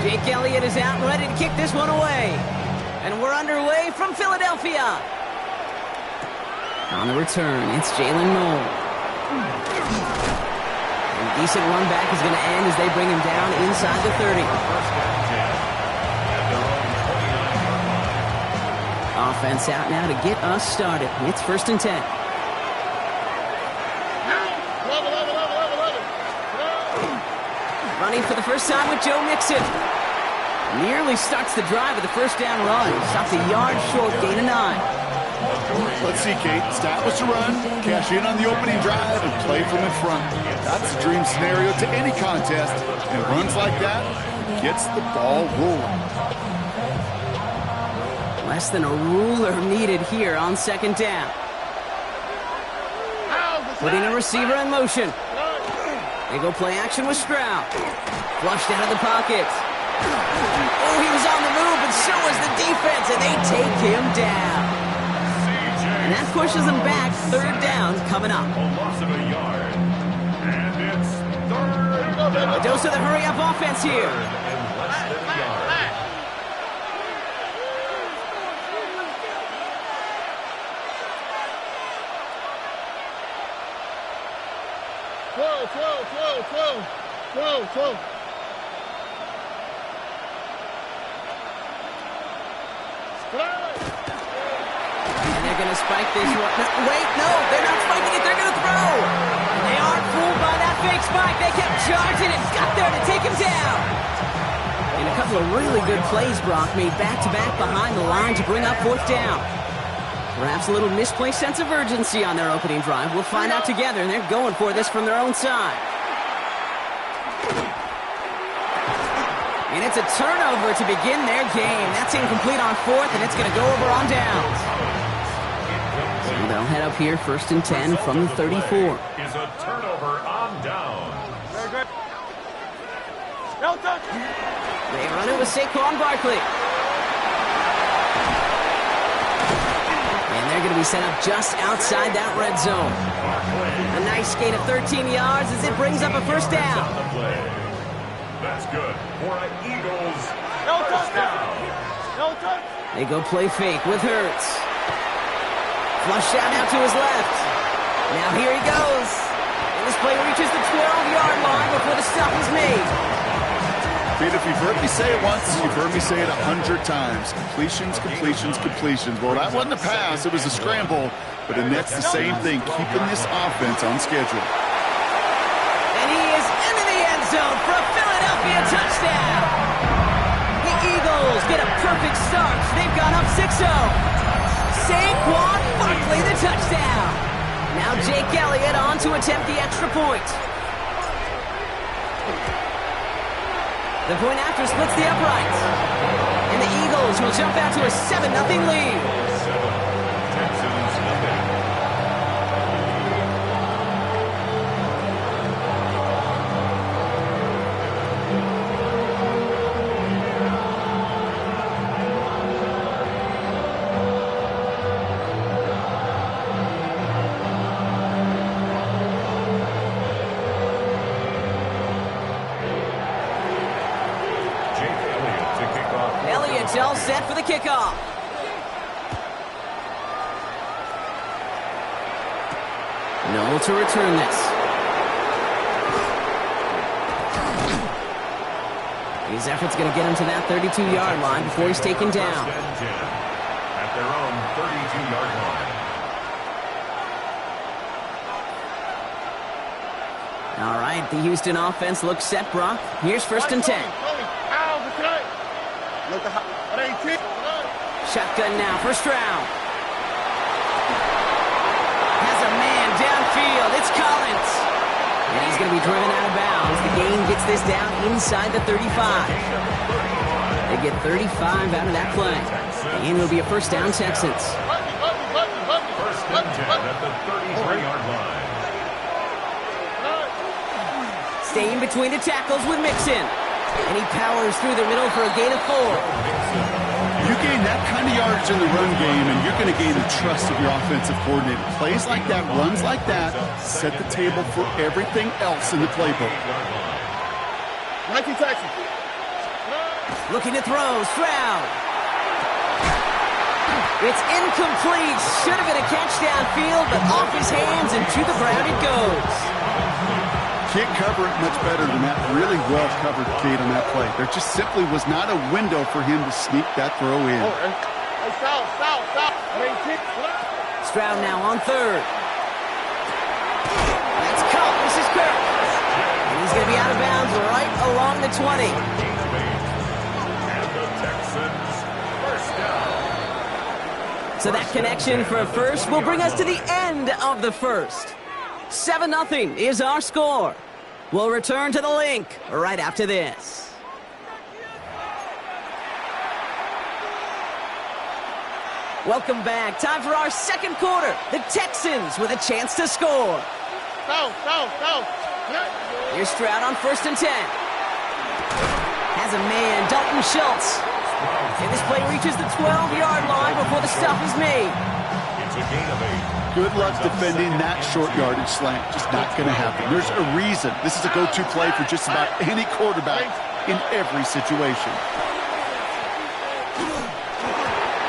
Jake Elliott is out and ready to kick this one away. And we're underway from Philadelphia. On the return, it's Jalen Noel. And a decent run back is going to end as they bring him down inside the 30. Offense out now to get us started. It's 1st and 10. Running for the first time with Joe Mixon. Nearly starts the drive with the first down run. Stops a yard short, gain of 9. Let's see, Kate. Establish a run, cash in on the opening drive, and play from in front. That's the dream scenario to any contest. And runs like that gets the ball rolling. Less than a ruler needed here on 2nd down. Putting a receiver in motion. They go play action with Stroud. Flushed out of the pocket. Oh, he was on the move, and so was the defense, and they take him down. And that pushes them back. 3rd down coming up. A loss of a yard. And it's 3rd down. A dose of the hurry-up offense here. And less than a yard. Whoa. And they're going to spike this one. No, wait, no, they're not spiking it. They're going to throw. And they aren't fooled by that fake spike. They kept charging and got there to take him down. And a couple of really good plays, Brock, made back-to-back behind the line to bring up 4th down. Perhaps a little misplaced sense of urgency on their opening drive. We'll find out together, and they're going for this from their own side. And it's a turnover to begin their game. That's incomplete on 4th, and it's going to go over on downs. So they'll head up here 1st and 10 from the 34. Is a turnover on down. They run it with Saquon Barkley. And they're going to be set up just outside that red zone. A nice gain of 13 yards as it brings up a 1st down. That's good for an Eagles. They go play fake with Hurts. Flush out now to his left. Now here he goes. And this play reaches the 12-yard line before the stop is made. Pete, if you've heard me say it once, you've heard me say it 100 times. Completions. Well, that wasn't a pass. It was a scramble. But the Nets, the same thing, keeping this offense on schedule. And he is into the end zone for a Philadelphia touchdown. The Eagles get a perfect start. They've gone up 6-0. Saquon Barkley, the touchdown. Now Jake Elliott on to attempt the extra point. The point after splits the uprights. And the Eagles will jump out to a 7-0 lead. Texans nothing. Elliott's all set for the kickoff. Noel to return this. His effort's going to get him to that 32-yard line before he's taken down. At their own 32-yard line. All right, the Houston offense looks set, Brock. Here's 1st and 10. Shotgun now for Stroud. Has a man downfield. It's Collins. And he's going to be driven out of bounds. The gain gets this down inside the 35. They get 35 out of that play. And it'll be a 1st down, Texans. 1st and 10 at the 33-yard line. Staying between the tackles with Mixon. And he powers through the middle for a gain of 4. You gain that kind of yardage in the run game, and you're going to gain the trust of your offensive coordinator. Plays like that, runs like that, set the table for everything else in the playbook. Nike Texas. Looking to throw, Stroud. It's incomplete. Should have been a catch downfield, but off his hands and to the ground it goes. Can't cover it much better than that. Really well covered, Kate, on that play. There just simply was not a window for him to sneak that throw in. Stroud now on third. That's caught. This is Kirk. And he's going to be out of bounds right along the 20. And the Texans first down. So that connection for a first will bring us to the end of the first. 7-0 is our score. We'll return to the link right after this. Welcome back. Time for our second quarter. The Texans with a chance to score. Here's Stroud on 1st and 10. Has a man, Dalton Schultz. And this play reaches the 12-yard line before the stop is made. It's a gain of 8. Good luck defending that short yardage slant. Just not going to happen. There's a reason. This is a go-to play for just about any quarterback in every situation.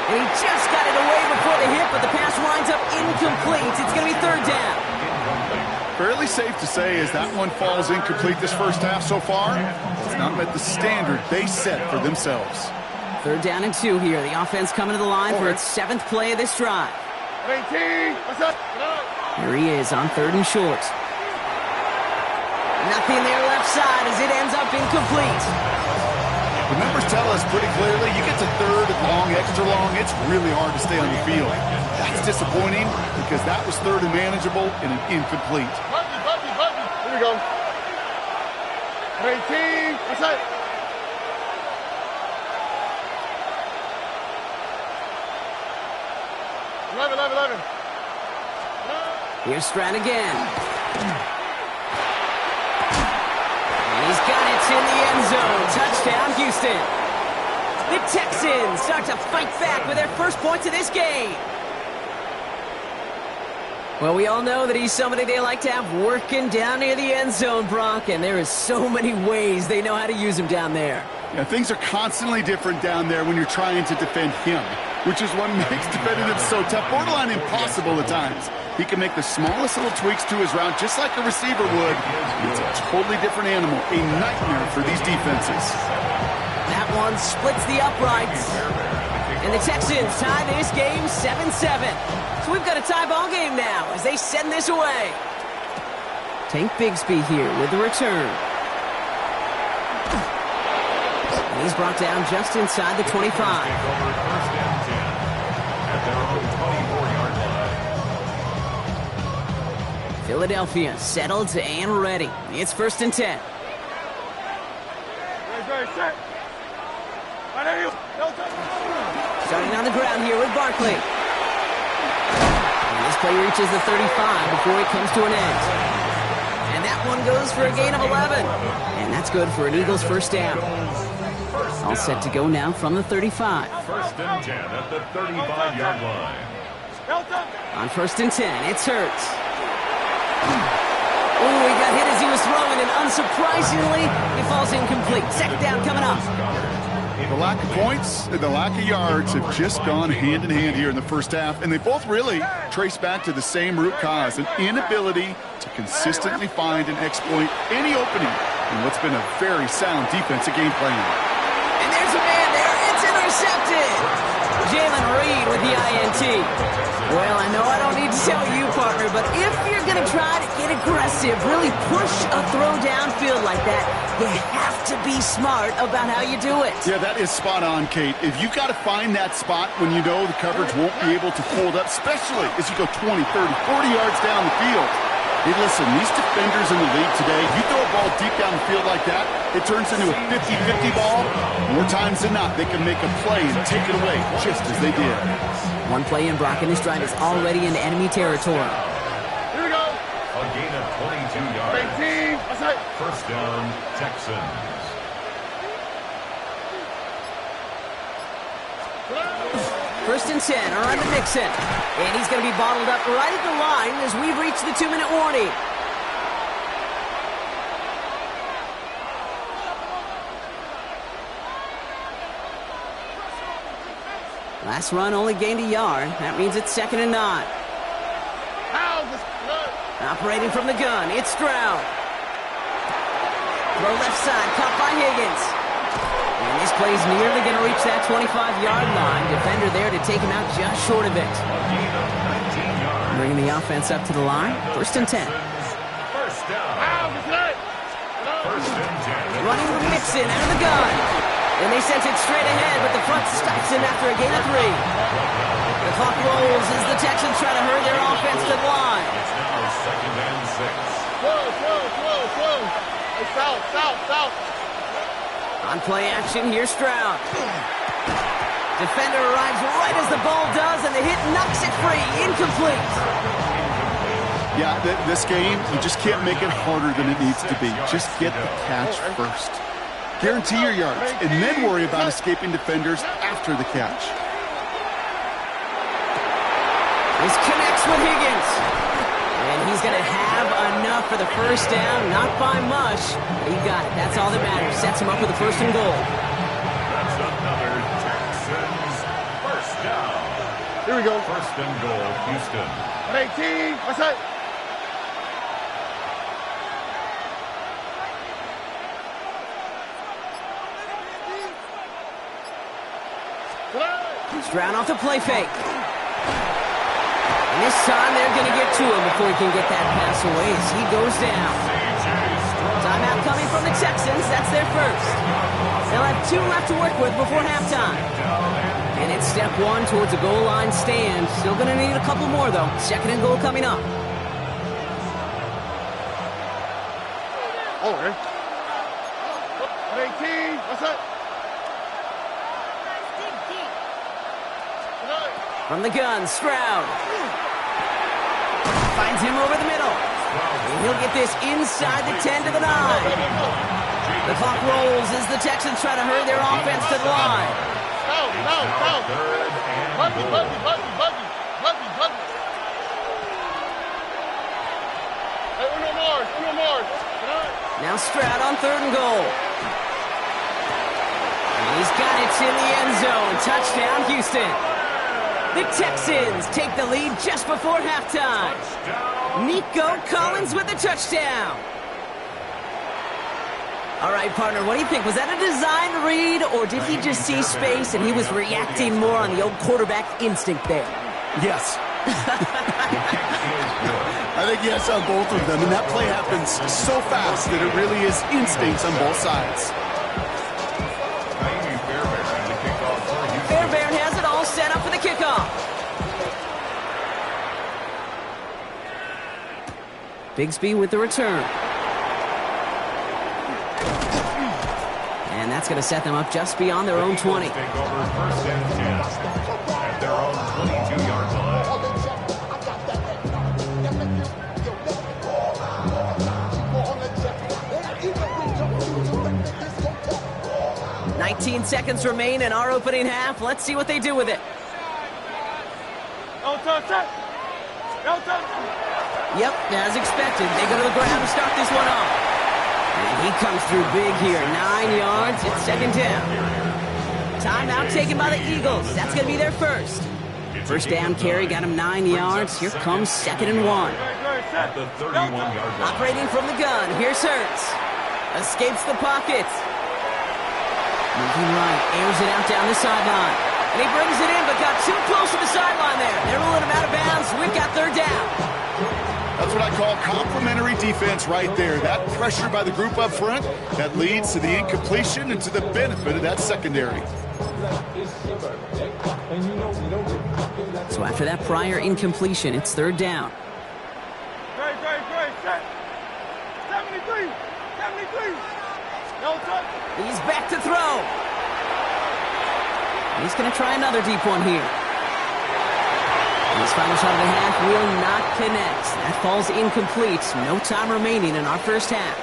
And he just got it away before the hit, but the pass winds up incomplete. It's going to be 3rd down. Fairly safe to say as that one falls incomplete this first half so far, it's not met the standard they set for themselves. 3rd down and 2 here. The offense coming to the line for its 7th play of this drive. Here he is on 3rd and short. Nothing there left side as it ends up incomplete. The numbers tell us pretty clearly, you get to 3rd and long, extra long, it's really hard to stay on the field. That's disappointing because that was 3rd and manageable and an incomplete. Here we go. 18, what's that? Eleven. Here's Stroud again. And he's got it in the end zone. Touchdown, Houston. The Texans start to fight back with their first points of this game. Well, we all know that he's somebody they like to have working down near the end zone, Brock, and there is so many ways they know how to use him down there. Yeah, things are constantly different down there when you're trying to defend him, which is what makes defending him so tough, borderline impossible at times. He can make the smallest little tweaks to his route just like a receiver would. It's a totally different animal, a nightmare for these defenses. That one splits the uprights. And the Texans tie this game 7-7. So we've got a tie ball game now as they send this away. Tank Bigsby here with the return. And he's brought down just inside the 25. First and 10 at their own 24-yard line. Philadelphia settled and ready. It's 1st and 10. Starting on the ground here with Barkley. And this play reaches the 35 before it comes to an end. And that one goes for a gain of 11. And that's good for an Eagles first down. All set to go now from the 35. 1st and 10 at the 35-yard line. On 1st and 10, it's Hurts. Oh, he got hit as he was throwing, and unsurprisingly, it falls incomplete. 2nd down coming up. The lack of points and the lack of yards have just gone hand in hand here in the first half, and they both really trace back to the same root cause, an inability to consistently find and exploit any opening in what's been a very sound defensive game plan. And there's a man there. It's intercepted. Jalen Reed with the INT. Well, I know I don't need to tell you, partner, but if you're going to try to get aggressive, really push a throw downfield like that, you have to be smart about how you do it. Yeah, that is spot on, Kate. If you've got to find that spot when you know the coverage won't be able to hold up, especially as you go 20, 30, 40 yards down the field. Hey, listen, these defenders in the league today, you throw a ball deep down the field like that, it turns into a 50-50 ball. More times than not, they can make a play and take it away, just as they did. One play in Brock, and this drive is already in enemy territory. Here we go. A gain of 22 yards. 18, what's that? First down, Texans. First and 10 are on to Mixon. And he's going to be bottled up right at the line as we've reached the 2-minute warning. Last run only gained a yard. That means it's 2nd and 9. Operating from the gun, it's Stroud. Throw left side, caught by Higgins. And this play's nearly going to reach that 25-yard line. Defender there to take him out just short of it. Bringing the offense up to the line. 1st and 10. First down. Running with Mixon out of the gun. And they sent it straight ahead, but the front stops him after a gain of 3. The clock rolls as the Texans try to hurry their offense to the line. It's now 2nd and 6. Slow. Hey, south. On play action, here's Stroud. Defender arrives right as the ball does, and the hit knocks it free. Incomplete. Yeah, this game, you just can't make it harder than it needs to be. Just get the catch first. Guarantee your yards, and then worry about escaping defenders after the catch. This connects with Higgins. And he's going to have enough for the first down. Not by much. He got it. That's all that matters. Sets him up with the 1st and goal. That's another Texans first down. Here we go. 1st and goal, Houston. 18. What's that? Stroud off the play fake. And this time they're going to get to him before he can get that pass away as he goes down. Timeout coming from the Texans. That's their first. They'll have 2 left to work with before halftime. And it's step 1 towards a goal line stand. Still going to need a couple more, though. 2nd and goal coming up. Oh, okay. 18. What's that? From the gun, Stroud. Finds him over the middle. And he'll get this inside the 10 to the 9. The clock rolls as the Texans try to hurry their offense to the line. South. Buggy. Hey, Uno Mars. Now Stroud on 3rd and goal. And he's got it in the end zone. Touchdown, Houston. The Texans take the lead just before halftime. Nico Collins with the touchdown. All right, partner, what do you think? Was that a design read, or did he just see space and he was reacting more on the old quarterback instinct there? Yes. I think yes on both of them, and that play happens so fast that it really is instincts on both sides. Fairbairn has it all set up for the kickoff. Bigsby with the return. And that's going to set them up just beyond their own 20. Take over 1st and 10 at their own 22-yard line. 19 seconds remain in our opening half. Let's see what they do with it. Yep, as expected. They go to the ground to start this one off. And he comes through big here. 9 yards. It's 2nd down. Timeout taken by the Eagles. That's going to be their first. First down carry got him 9 yards. Here comes 2nd and 1. At the 31-yard line. Operating from the gun. Here's Hurts. Escapes the pocket. Moving right. Airs it out down the sideline. And he brings it in, but got too close to the sideline there. They're ruling him out of bounds. We've got 3rd down. That's what I call complimentary defense right there. That pressure by the group up front, that leads to the incompletion and to the benefit of that secondary. So after that prior incompletion, it's 3rd down. Great. 73. No touch. He's back to throw. He's going to try another deep one here. His final shot of the half will not connect. That falls incomplete. No time remaining in our first half.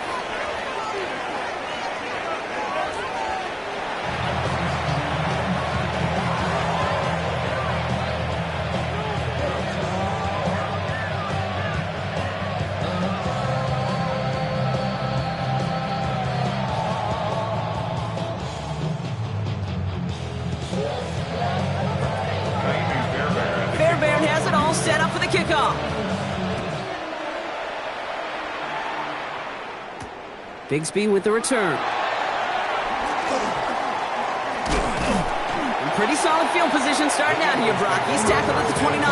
Bigsby with the return. In pretty solid field position starting out here, Brock. He's tackled at the 29.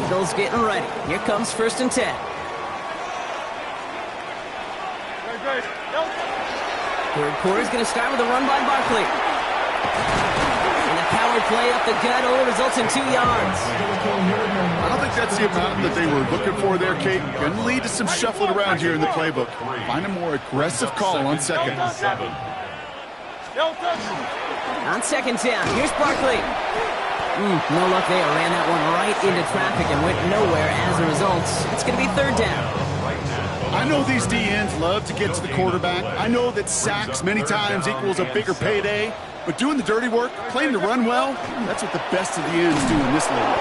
Eagles getting ready. Here comes 1st and 10. Third quarter's going to start with a run by Barkley. And a power play up the gut only results in 2 yards. I don't think that's the amount that they were looking for there, Kate. Going to lead to some shuffling around here in the playbook. Find a more aggressive call on second. On 2nd down, here's Barkley. No luck there. Ran that one right into traffic and went nowhere as a result. It's going to be 3rd down. I know these DNs love to get to the quarterback. I know that sacks many times equals a bigger payday. But doing the dirty work, playing to run well, that's what the best of the ends do in this league.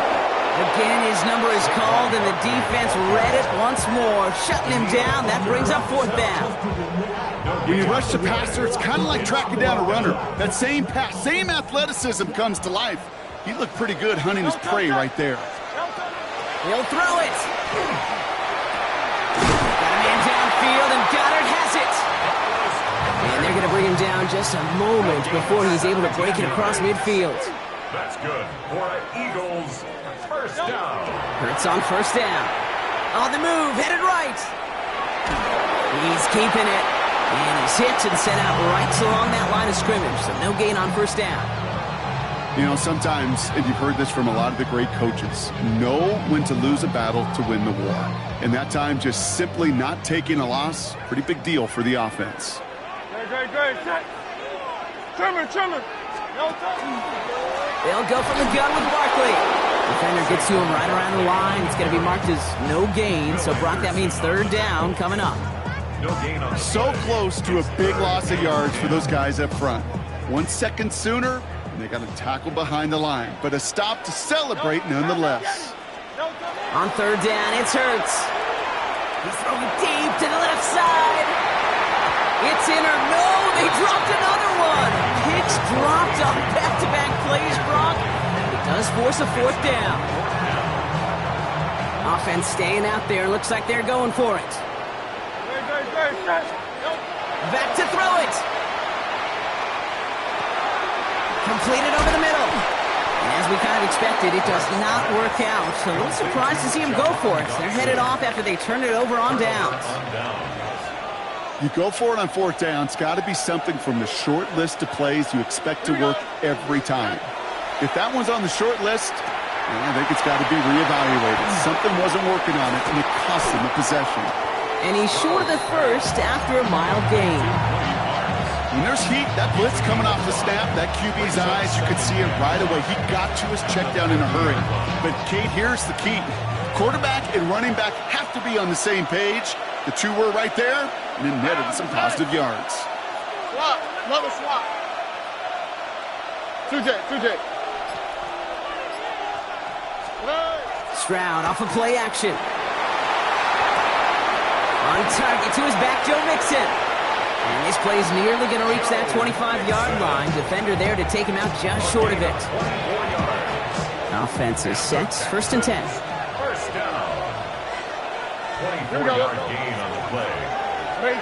Again, his number is called, and the defense read it once more. Shutting him down, that brings up 4th down. When you rush the passer, it's kind of like tracking down a runner. That same pass, same athleticism comes to life. He looked pretty good hunting his prey right there. He'll throw it. Got a man downfield, and Goddard has it. And they're going to bring him down just a moment before he's able to break it across midfield. That's good for Eagles. 1st down. Hurts on 1st down. On the move, headed right. He's keeping it. And he's hit and sent out right along that line of scrimmage. So no gain on 1st down. You know, sometimes, and you've heard this from a lot of the great coaches, know when to lose a battle to win the war. And that time, just simply not taking a loss, pretty big deal for the offense. Great. Trimmer. They'll go from the gun with Barkley. Defender gets to him right around the line. It's going to be marked as no gain. So, Brock, that means 3rd down coming up. No gain on So close to a big loss of yards for those guys up front. 1 second sooner, and they got a tackle behind the line. But a stop to celebrate nonetheless. On 3rd down, it's Hurts. He's throwing deep to the left side. It's in or no, they dropped another one. Pitch dropped on back-to-back plays, Brock. It does force a 4th down. Offense staying out there. Looks like they're going for it. Back to throw it. Completed over the middle. And as we kind of expected, it does not work out. So a little surprised to see him go for it. They're headed off after they turn it over on downs. You go for it on 4th down. It's got to be something from the short list of plays you expect to work every time. If that one's on the short list, I think it's got to be reevaluated. Something wasn't working on it, and it cost him a possession. And he's short of the 1st after a mile gain. When there's heat, that blitz coming off the snap, that QB's eyes, you could see it right away. He got to his check down in a hurry. But, Kate, here's the key. Quarterback and running back have to be on the same page. The two were right there, and then netted some positive yards. Swap. Another swap. 2J. Stroud off of play action. On target to his back, Joe Mixon. And this play is nearly going to reach that 25-yard line. Defender there to take him out just short of it. Offense is set. 1st and 10. 1st down. 24-yard gain on the play.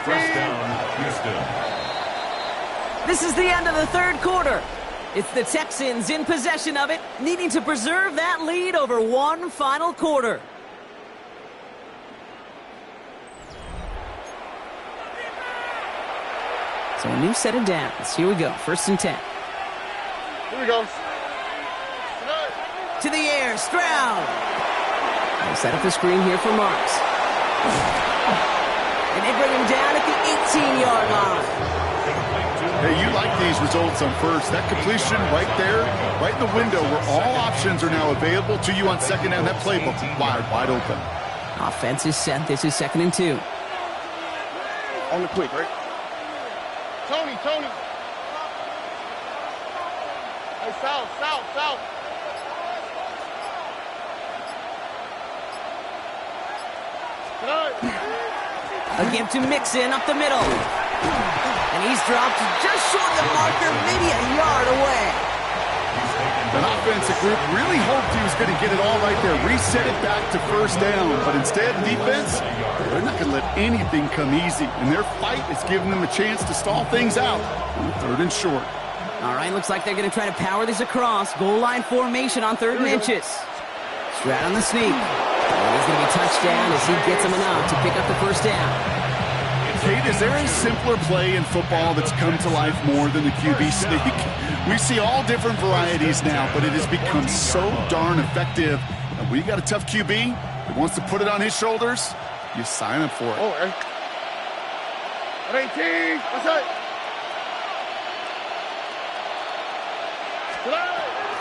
1st down, Houston. This is the end of the 3rd quarter. It's the Texans in possession of it, needing to preserve that lead over one final quarter. So a new set of downs. Here we go. 1st and 10. Here we go. To the air, Stroud. They'll set up the screen here for Marks. And they bring him down at the 18-yard line. Hey, you like these results on 1st. That completion right there, right in the window where all options are now available to you on 2nd down. That playbook wide open. Offense is set. This is 2nd and 2. On the quick, right? Tony. Hey, south. A give to Mixon up the middle. And he's dropped just short of the marker, maybe a yard away. He's taken That offensive group really hoped he was going to get it all right there, reset it back to first down. But instead, defense, they're not going to let anything come easy. And their fight is giving them a chance to stall things out on 3rd and short. All right, looks like they're going to try to power this across. Goal line formation on 3rd and inches. Stroud on the sneak. And he's going to be touchdown as he gets him enough to pick up the first down. Kate, is there a simpler play in football that's come to life more than the QB sneak? We see all different varieties now, but it has become so darn effective. And when you got a tough QB that wants to put it on his shoulders, you sign up for it. Oh, hey. 18. What's that?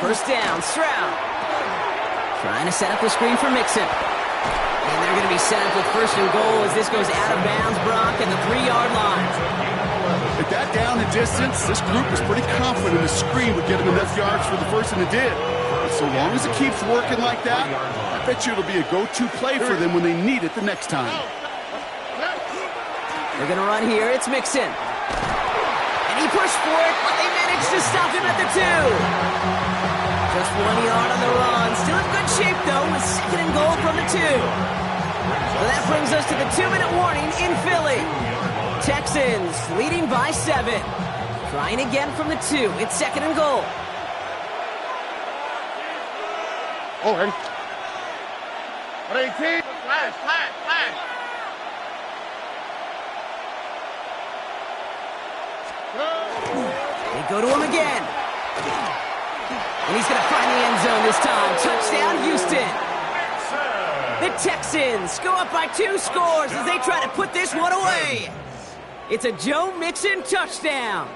First down, Stroud. Trying to set up the screen for Mixon. And they're going to be set up with 1st and goal as this goes out of bounds, Brock, at the 3-yard line. At that down and distance, this group was pretty confident the screen would get them enough yards for the first, and it did. But so long as it keeps working like that, I bet you it'll be a go-to play for them when they need it the next time. They're going to run here. It's Mixon. And he pushed for it, but they managed to stop him at the 2. Just 1 yard on the run. Still in good shape, though, with 2nd and goal from the 2. So that brings us to the 2-minute warning in Philly. Texans leading by 7. Trying again from the 2. It's 2nd and goal. Oh, ready. 18. Flash. They go to him again. And he's going to find the end zone this time. Touchdown, Houston. The Texans go up by 2 scores as they try to put this one away. It's a Joe Mixon touchdown.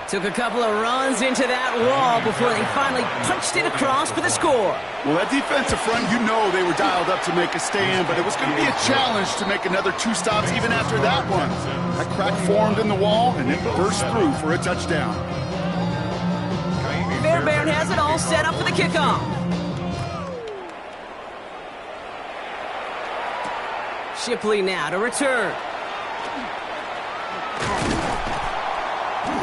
Took a couple of runs into that wall before they finally punched it across for the score. Well, that defensive front, you know they were dialed up to make a stand, but it was going to be a challenge to make another 2 stops even after that one. That crack formed in the wall, and it burst through for a touchdown. Fairbairn has it all set up for the kickoff. Shipley now to return.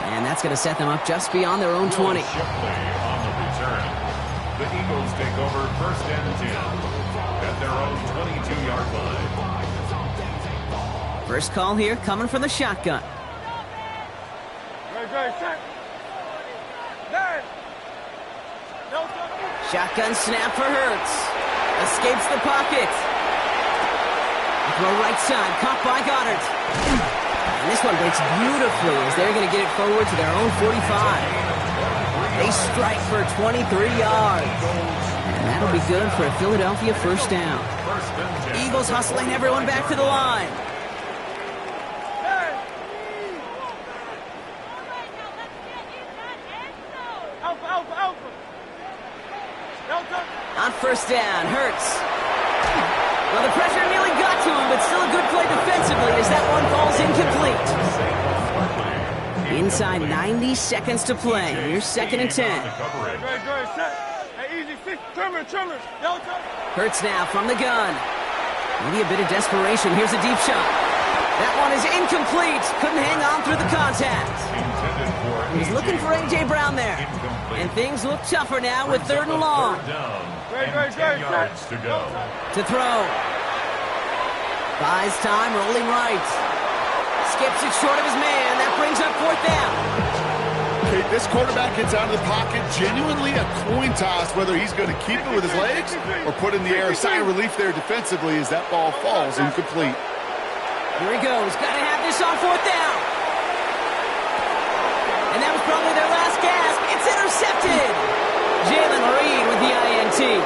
And that's going to set them up just beyond their own 20. Shipley on the return. The Eagles take over 1st and 10 at their own 22-yard line. First call here coming from the shotgun. Shotgun snap for Hurts. Escapes the pocket. Throw right side, caught by Goddard. And this one breaks beautifully as they're going to get it forward to their own 45. They strike for 23 yards. And that'll be good for a Philadelphia first down. Eagles hustling everyone back to the line. On first down, Hurts. Well, the pressure nearly got to him, but still a good play defensively as that one falls incomplete. Inside 90 seconds to play. Here's 2nd and 10. Hurts now from the gun. Maybe a bit of desperation. Here's a deep shot. That one is incomplete. Couldn't hang on through the contact. He's looking for A.J. Brown there. And things look tougher now with 3rd and long. 10 yards to go. To throw. Buys time, rolling right. Skips it short of his man. That brings up 4th down. Okay, this quarterback gets out of the pocket. Genuinely a coin toss whether he's going to keep it with his legs or put in the air. A sigh of relief there defensively as that ball falls incomplete. Here he goes. Got to have this on 4th down. And that was probably their last gasp. It's intercepted. Jalen Reed with the INT.